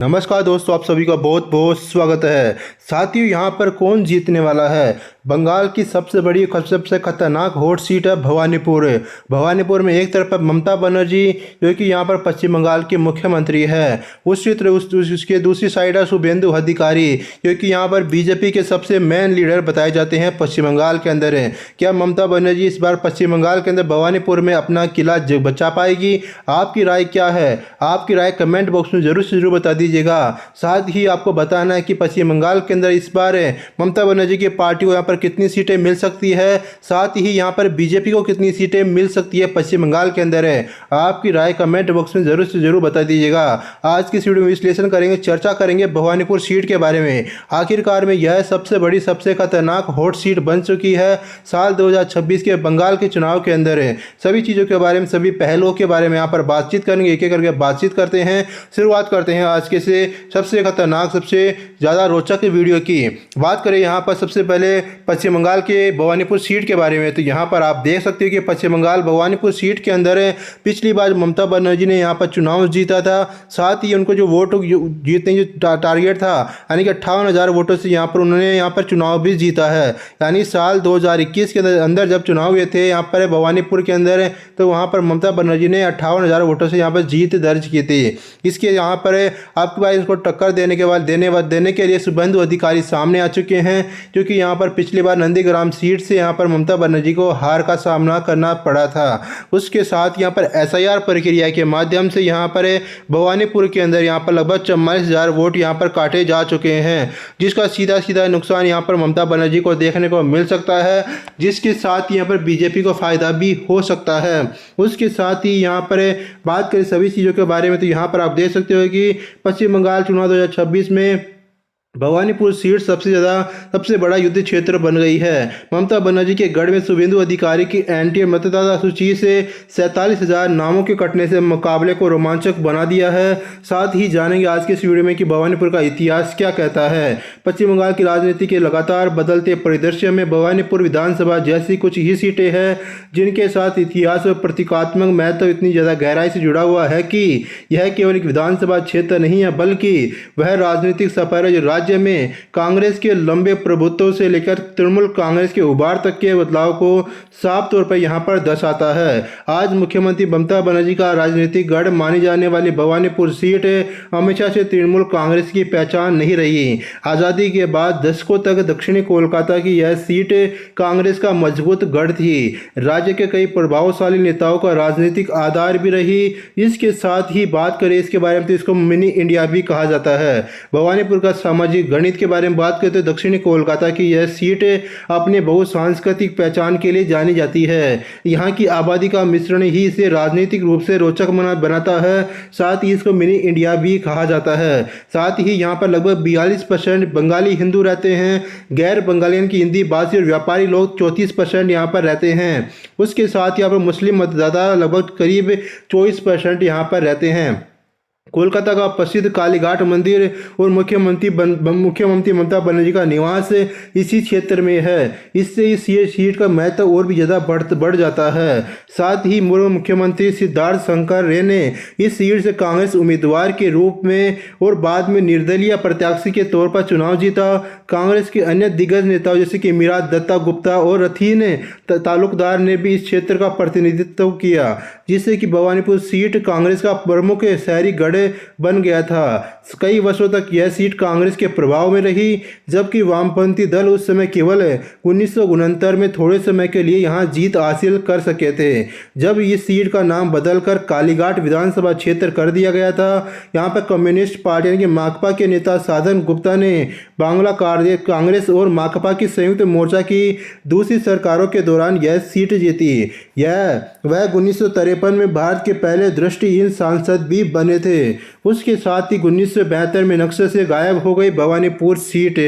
नमस्कार दोस्तों, आप सभी का बहुत बहुत स्वागत है। साथियों, यहाँ पर कौन जीतने वाला है? बंगाल की सबसे बड़ी सबसे खतरनाक हॉट सीट है भवानीपुर। भवानीपुर में एक तरफ ममता बनर्जी जो कि यहाँ पर पश्चिम बंगाल की मुख्यमंत्री है, उसके दूसरी साइड है शुभेंदु अधिकारी जो कि यहाँ पर बीजेपी के सबसे मेन लीडर बताए जाते हैं पश्चिम बंगाल के अंदर है। क्या ममता बनर्जी इस बार पश्चिम बंगाल के अंदर भवानीपुर में अपना किला बचा पाएगी? आपकी राय क्या है? आपकी राय कमेंट बॉक्स में जरूर से जरूर बता दीजिएगा। साथ ही आपको बताना है कि पश्चिम बंगाल के अंदर इस बार ममता बनर्जी की पार्टी को यहाँ पर कितनी सीटें मिल सकती है, साथ ही यहाँ पर बीजेपी को कितनी सीटें मिल सकती है पश्चिम बंगाल के अंदर है। आपकी राय कमेंट बॉक्स में जरूर से जरूर बता दीजिएगा। आज की इस वीडियो में विश्लेषण करेंगे, चर्चा करेंगे भवानीपुर सीट के बारे में। आखिरकार में यह सबसे बड़ी सबसे खतरनाक हॉट सीट बन चुकी है साल 2026 के बंगाल के चुनाव के अंदर है। सभी चीज़ों के बारे में, सभी पहलुओं के बारे में यहाँ पर बातचीत करेंगे, एक एक करके बातचीत करते हैं। शुरुआत करते हैं आज के से सबसे खतरनाक, सबसे ज़्यादा रोचक वीडियो की। बात करें यहाँ पर सबसे पहले पश्चिम बंगाल के भवानीपुर सीट के बारे में, तो यहाँ पर आप देख सकते हो कि पश्चिम बंगाल भवानीपुर सीट के अंदर पिछली बार ममता बनर्जी ने यहाँ पर चुनाव जीता था। साथ ही उनको जो वोट जीतने जो टारगेट था, यानी कि 58,000 वोटों से यहाँ पर उन्होंने यहाँ पर चुनाव भी जीता है। यानी साल 2021 के अंदर जब चुनाव हुए थे यहाँ पर भवानीपुर के अंदर, तो वहाँ पर ममता बनर्जी ने 58,000 वोटों से यहाँ पर जीत दर्ज की थी। इसके यहाँ पर आपके पास इसको टक्कर देने के बाद देने के लिए शुभेंदु अधिकारी सामने आ चुके हैं, क्योंकि यहाँ पर पिछली बार नंदीग्राम सीट से यहाँ पर ममता बनर्जी को हार का सामना करना पड़ा था। उसके साथ यहाँ पर एसआईआर प्रक्रिया के माध्यम से यहाँ पर भवानीपुर के अंदर यहाँ पर लगभग 44,000 वोट यहाँ पर काटे जा चुके हैं, जिसका सीधा सीधा नुकसान यहाँ पर ममता बनर्जी को देखने को मिल सकता है, जिसके साथ यहाँ पर बीजेपी को फायदा भी हो सकता है। उसके साथ ही यहाँ पर बात करें सभी चीज़ों के बारे में, तो यहाँ पर आप देख सकते हो कि पश्चिम बंगाल चुनाव 2026 में भवानीपुर सीट सबसे बड़ा युद्ध क्षेत्र बन गई है। ममता बनर्जी के गढ़ में शुभेंदु अधिकारी की एनटीए मतदाता सूची से 47,000 नामों के कटने से मुकाबले को रोमांचक बना दिया है। साथ ही जानेंगे आज के इस वीडियो में कि भवानीपुर का इतिहास क्या कहता है। पश्चिम बंगाल की राजनीति के लगातार बदलते परिदृश्य में भवानीपुर विधानसभा जैसी कुछ ही सीटें हैं जिनके साथ इतिहास और प्रतीकात्मक महत्व इतनी ज़्यादा गहराई से जुड़ा हुआ है कि यह केवल एक विधानसभा क्षेत्र नहीं है, बल्कि वह राजनीतिक सफर है जो राज्य में कांग्रेस के लंबे प्रभुत्व से लेकर तृणमूल कांग्रेस के उभार तक के बदलाव को साफ तौर पर यहां पर दर्शाता है। आज मुख्यमंत्री ममता बनर्जी का राजनीतिक गढ़ मानी जाने वाली भवानीपुर सीट हमेशा से तृणमूल कांग्रेस की पहचान नहीं रही। आज़ादी के बाद दशकों तक दक्षिणी कोलकाता की यह सीट कांग्रेस का मजबूत गढ़ थी, राज्य के कई प्रभावशाली नेताओं का राजनीतिक आधार भी रही। इसके साथ ही बात करें इसके बारे में, तो इसको मिनी इंडिया भी कहा जाता है। भवानीपुर का सामाजिक गणित के बारे में बात करते हैं तो दक्षिणी कोलकाता की यह सीट अपने बहुसांस्कृतिक पहचान के लिए जानी जाती है। यहाँ की आबादी का मिश्रण ही इसे राजनीतिक रूप से रोचक बनाता है। साथ ही इसको मिनी इंडिया भी कहा जाता है। साथ ही यहाँ पर लगभग 42% बंगाली हिंदू रहते हैं। गैर बंगालियन की हिंदी भाषी और व्यापारी लोग 34% यहाँ पर रहते हैं। उसके साथ यहाँ पर मुस्लिम मतदाता लगभग करीब 24% यहाँ पर रहते हैं। कोलकाता का प्रसिद्ध कालीघाट मंदिर और मुख्यमंत्री ममता बनर्जी का निवास इसी क्षेत्र में है। इससे इस सीट का महत्व और भी ज़्यादा बढ़ जाता है। साथ ही पूर्व मुख्यमंत्री सिद्धार्थ शंकर रे ने इस सीट से कांग्रेस उम्मीदवार के रूप में और बाद में निर्दलीय प्रत्याशी के तौर पर चुनाव जीता। कांग्रेस के अन्य दिग्गज नेताओं जैसे कि मीरा दत्ता गुप्ता और रथीन तालुकदार ने भी इस क्षेत्र का प्रतिनिधित्व किया, जिससे कि भवानीपुर सीट कांग्रेस का प्रमुख शहरी गढ़ बन गया था। कई वर्षों तक यह सीट कांग्रेस के प्रभाव में रही, जबकि वामपंथी दल उस समय केवल 1969 में थोड़े समय के लिए यहां जीत हासिल कर सके थे, जब इस सीट का नाम बदलकर कालीघाट विधानसभा क्षेत्र कर दिया गया था। यहां पर कम्युनिस्ट पार्टी यानी कि माकपा के नेता साधन गुप्ता ने बांग्ला कांग्रेस और माकपा की संयुक्त मोर्चा की दूसरी सरकारों के दौरान यह सीट जीती। वह 1953 में भारत के पहले दृष्टिहीन सांसद भी बने थे। उसके साथ ही 1972 में नक्शे से गायब हो गई भवानीपुर सीट।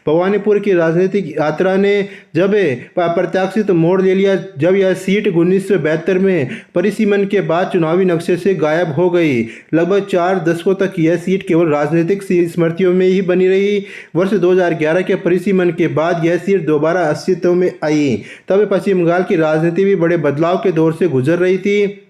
भवानीपुर की राजनीतिक यात्रा ने जब प्रत्याशित मोड़ ले लिया, जब यह सीट 1972 में परिसीमन के बाद चुनावी नक्शे से गायब हो गई। लगभग 4 दशकों तक यह सीट केवल राजनीतिक स्मृतियों में ही बनी रही। वर्ष 2011 के परिसीमन के बाद यह सीट दोबारा अस्तित्व में आई। तब पश्चिम बंगाल की राजनीति भी बड़े बदलाव के दौर से गुजर रही थी।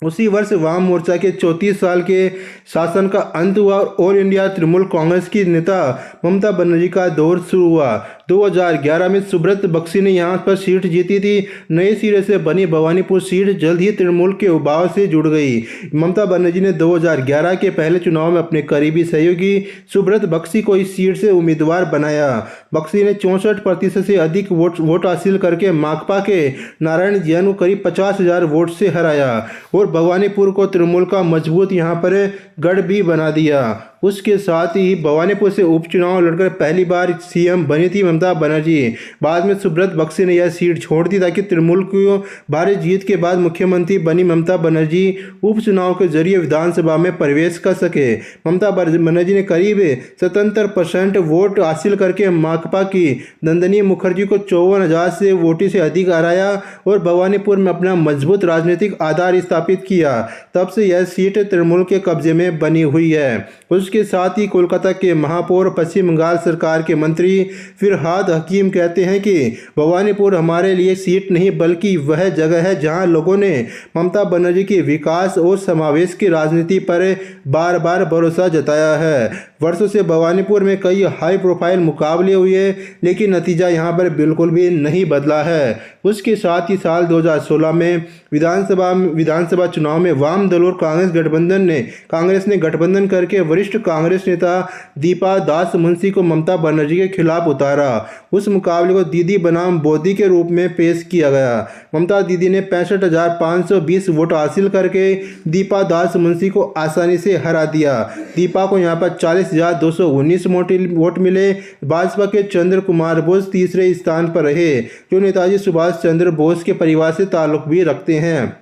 उसी वर्ष वाम मोर्चा के 34 साल के शासन का अंत हुआ और ऑल इंडिया तृणमूल कांग्रेस की नेता ममता बनर्जी का दौर शुरू हुआ। 2011 में सुब्रत बख्शी ने यहां पर सीट जीती थी। नए सिरे से बनी भवानीपुर सीट जल्द ही तृणमूल के उबाव से जुड़ गई। ममता बनर्जी ने 2011 के पहले चुनाव में अपने करीबी सहयोगी सुब्रत बख्शी को इस सीट से उम्मीदवार बनाया। बख्शी ने 64% से अधिक वोट हासिल करके माकपा के नारायण जैन को करीब 50,000 वोट से हराया और भवानीपुर को तृणमूल का मजबूत यहां पर गढ़ भी बना दिया। उसके साथ ही भवानीपुर से उपचुनाव लड़कर पहली बार सीएम बनी थी ममता बनर्जी। बाद में सुब्रत बख्शी ने यह सीट छोड़ दी ताकि तृणमूल को भारी जीत के बाद मुख्यमंत्री बनी ममता बनर्जी उपचुनाव के जरिए विधानसभा में प्रवेश कर सके। ममता बनर्जी ने करीब 77% वोट हासिल करके माकपा की नंदिनी मुखर्जी को 54,000 से वोटों से अधिक हराया और भवानीपुर में अपना मजबूत राजनीतिक आधार स्थापित किया। तब से यह सीट तृणमूल के कब्जे में बनी हुई है। उसके साथ ही कोलकाता के महापौर पश्चिम बंगाल सरकार के मंत्री फिरहाद हकीम कहते हैं कि भवानीपुर हमारे लिए सीट नहीं बल्कि वह जगह है जहां लोगों ने ममता बनर्जी के विकास और समावेश की राजनीति पर बार बार भरोसा जताया है। वर्षों से भवानीपुर में कई हाई प्रोफाइल मुकाबले हुए लेकिन नतीजा यहां पर बिल्कुल भी नहीं बदला है। उसके साथ ही साल 2016 में विधानसभा चुनाव में वाम दल और कांग्रेस ने गठबंधन करके वरिष्ठ कांग्रेस नेता दीपा दास मुंशी को ममता बनर्जी के खिलाफ उतारा। उस मुकाबले को दीदी बनाम बोदी के रूप में पेश किया गया। ममता दीदी ने 65,520 वोट हासिल करके दीपा दास मुंशी को आसानी से हरा दिया। दीपा को यहां पर 40,219 वोट मिले। भाजपा के चंद्र कुमार बोस तीसरे स्थान पर रहे, जो नेताजी सुभाष चंद्र बोस के परिवार से ताल्लुक भी रखते हैं।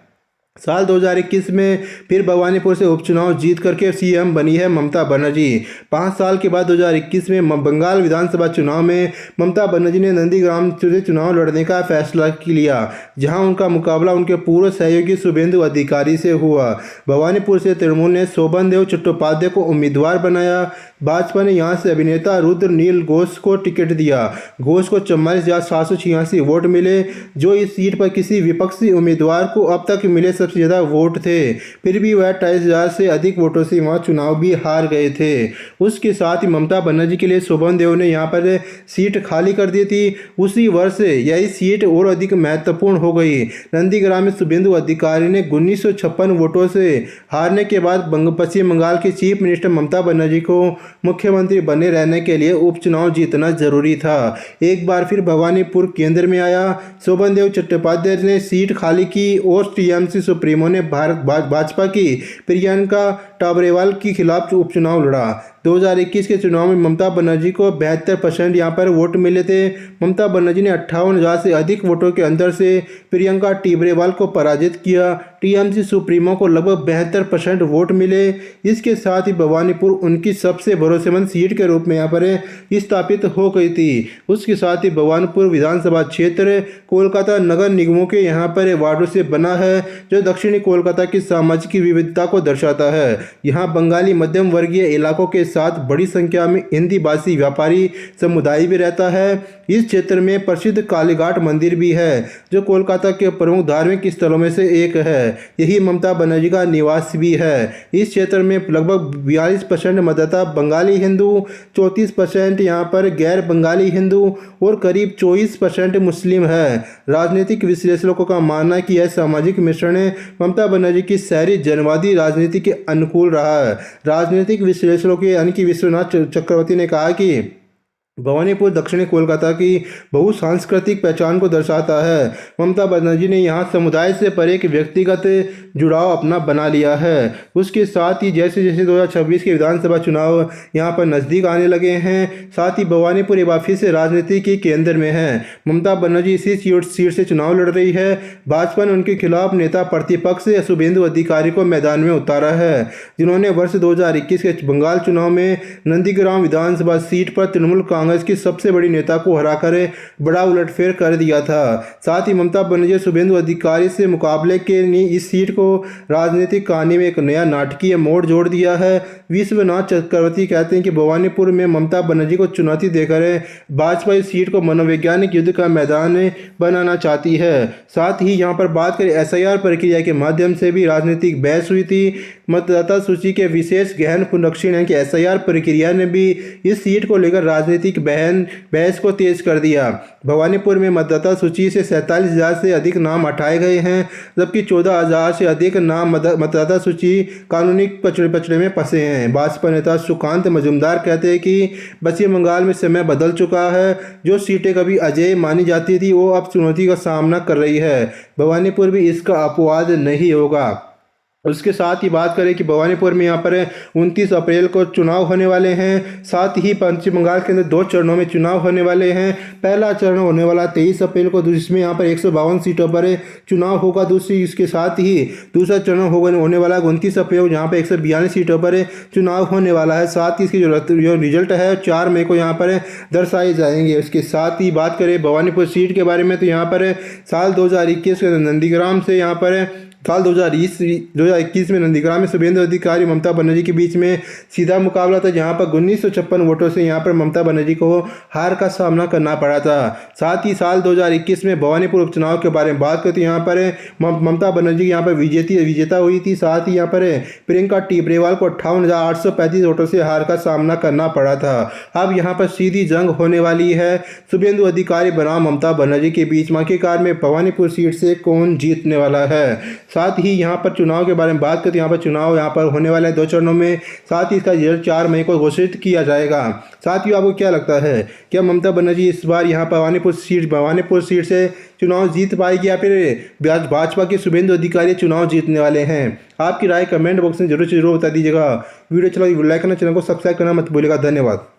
साल 2021 में फिर भवानीपुर से उपचुनाव जीत करके सीएम बनी है ममता बनर्जी। 5 साल के बाद 2021 में बंगाल विधानसभा चुनाव में ममता बनर्जी ने नंदीग्राम से चुनाव लड़ने का फैसला लिया, जहां उनका मुकाबला उनके पूर्व सहयोगी शुभेंदु अधिकारी से हुआ। भवानीपुर से तृणमूल ने शोभनदेव चट्टोपाध्याय को उम्मीदवार बनाया। भाजपा ने यहां से अभिनेता रुद्रनील घोष को टिकट दिया। घोष को 44,786 वोट मिले, जो इस सीट पर किसी विपक्षी उम्मीदवार को अब तक मिले सबसे ज़्यादा वोट थे। फिर भी वह 28,000 से अधिक वोटों से वहां चुनाव भी हार गए थे। उसके साथ ही ममता बनर्जी के लिए शोभनदेव ने यहां पर सीट खाली कर दी थी। उसी वर्ष यही सीट और अधिक महत्वपूर्ण हो गई। नंदीग्राम में शुभेंदु अधिकारी ने 1956 वोटों से हारने के बाद पश्चिम बंगाल की चीफ मिनिस्टर ममता बनर्जी को मुख्यमंत्री बने रहने के लिए उपचुनाव जीतना जरूरी था। एक बार फिर भवानीपुर केंद्र में आया। शोभनदेव चट्टोपाध्याय ने सीट खाली की और टीएमसी सुप्रीमो ने भाजपा की प्रियंका टाबरेवाल के खिलाफ उपचुनाव लड़ा। 2021 के चुनाव में ममता बनर्जी को 72% यहाँ पर वोट मिले थे। ममता बनर्जी ने 58,000 से अधिक वोटों के अंतर से प्रियंका टाबरेवाल को पराजित किया। टीएमसी सुप्रीमो को लगभग 72% वोट मिले। इसके साथ ही भवानीपुर उनकी सबसे भरोसेमंद सीट के रूप में यहाँ पर स्थापित हो गई थी। उसके साथ ही भवानीपुर विधानसभा क्षेत्र कोलकाता नगर निगमों के यहाँ पर वार्डों से बना है, जो दक्षिणी कोलकाता की सामाजिक विविधता को दर्शाता है। यहाँ बंगाली मध्यम वर्गीय इलाकों के साथ बड़ी संख्या में हिंदी भाषी व्यापारी समुदाय भी रहता है। इस क्षेत्र में प्रसिद्ध कालीघाट मंदिर भी है, जो कोलकाता के प्रमुख धार्मिक स्थलों में से एक है। यही ममता बनर्जी का निवास भी है। इस क्षेत्र में लगभग 42% मतदाता बंगाली हिंदू, 34% यहाँ पर गैर बंगाली हिंदू और करीब 24% मुस्लिम है। राजनीतिक विश्लेषकों का मानना है कि यह सामाजिक मिश्रण ममता बनर्जी की शहरी जनवादी राजनीति के अनुकूल रहा है। राजनीतिक विश्लेषकों के यानी कि विश्वनाथ चक्रवर्ती ने कहा कि भवानीपुर दक्षिणी कोलकाता की बहुसांस्कृतिक पहचान को दर्शाता है। ममता बनर्जी ने यहाँ समुदाय से परे एक व्यक्तिगत जुड़ाव अपना बना लिया है। उसके साथ ही जैसे जैसे 2026 के विधानसभा चुनाव यहाँ पर नज़दीक आने लगे हैं, साथ ही भवानीपुर एक बार फिर से राजनीति के केंद्र में है। ममता बनर्जी इसी सीट से चुनाव लड़ रही है। भाजपा ने उनके खिलाफ नेता प्रतिपक्ष शुभेंदु अधिकारी को मैदान में उतारा है, जिन्होंने वर्ष 2021 के बंगाल चुनाव में नंदीग्राम विधानसभा सीट पर तृणमूल कांग्रेस की सबसे बड़ी नेता को हराकर बड़ा उलटफेर कर दिया था। साथ ही ममता बनर्जी शुभेंदु अधिकारी से मुकाबले के लिए इस सीट को राजनीतिक कहानी में एक नया नाटकीय मोड़ जोड़ दिया है। विश्वनाथ चक्रवर्ती कहते हैं कि भवानीपुर में ममता बनर्जी को चुनौती देकर भाजपा इस सीट को मनोवैज्ञानिक युद्ध का मैदान बनाना चाहती है। साथ ही यहाँ पर बात करें एसआईआर प्रक्रिया के माध्यम से भी राजनीतिक बहस हुई थी। मतदाता सूची के विशेष गहन पुनरीक्षण यानी कि एसआईआर प्रक्रिया ने भी इस सीट को लेकर राजनीतिक बहस को तेज कर दिया। भवानीपुर में मतदाता सूची से 47,000 से अधिक नाम हटाए गए हैं, जबकि 14,000 से अधिक नाम मतदाता सूची कानूनी पचड़े में फंसे हैं। भाजपा नेता सुकांत मजूमदार कहते हैं कि पश्चिम बंगाल में समय बदल चुका है। जो सीटें कभी अजेय मानी जाती थी वो अब चुनौती का सामना कर रही है। भवानीपुर भी इसका अपवाद नहीं होगा। उसके साथ ही बात करें कि भवानीपुर में यहाँ पर 29 अप्रैल को चुनाव होने वाले हैं। साथ ही पश्चिम बंगाल के अंदर 2 चरणों में चुनाव होने वाले हैं। पहला चरण होने वाला 23 अप्रैल को, जिसमें यहाँ पर 152 सीटों पर चुनाव होगा। इसके साथ ही दूसरा चरण होने वाला 29 अप्रैल को, जहाँ पर 142 सीटों पर चुनाव होने वाला है। साथ ही इसकी जो रिजल्ट है 4 मई को यहाँ पर दर्शाए जाएंगे। उसके साथ ही बात करें भवानीपुर सीट के बारे में, तो यहाँ पर साल 2021 के नंदीग्राम से यहाँ पर साल 2021 में नंदीग्राम में शुभेंदु अधिकारी ममता बनर्जी के बीच में सीधा मुकाबला था, जहां पर 1956 वोटों से यहां पर ममता बनर्जी को हार का सामना करना पड़ा था। साथ ही साल 2021 में भवानीपुर उपचुनाव के बारे में बात करते यहाँ पर ममता बनर्जी यहाँ पर विजेता हुई थी। साथ ही यहाँ पर प्रियंका टिब्रेवाल को 58,835 वोटों से हार का सामना करना पड़ा था। अब यहाँ पर सीधी जंग होने वाली है शुभेंदु अधिकारी बनाम ममता बनर्जी के बीच। आखिरकार में भवानीपुर सीट से कौन जीतने वाला है। साथ ही यहाँ पर चुनाव के बारे में बात करते हैं, यहाँ पर चुनाव यहाँ पर होने वाले हैं 2 चरणों में। साथ ही इसका रिजल्ट 4 मई को घोषित किया जाएगा। साथ ही आपको क्या लगता है, क्या ममता बनर्जी इस बार यहाँ भवानीपुर सीट से चुनाव जीत पाएगी या फिर भाजपा के शुभेंदु अधिकारी चुनाव जीतने वाले हैं? आपकी राय कमेंट बॉक्स में जरूर बता दीजिएगा। वीडियो चला लाइक करना, चैनल को सब्सक्राइब करना मत भूलिएगा। धन्यवाद।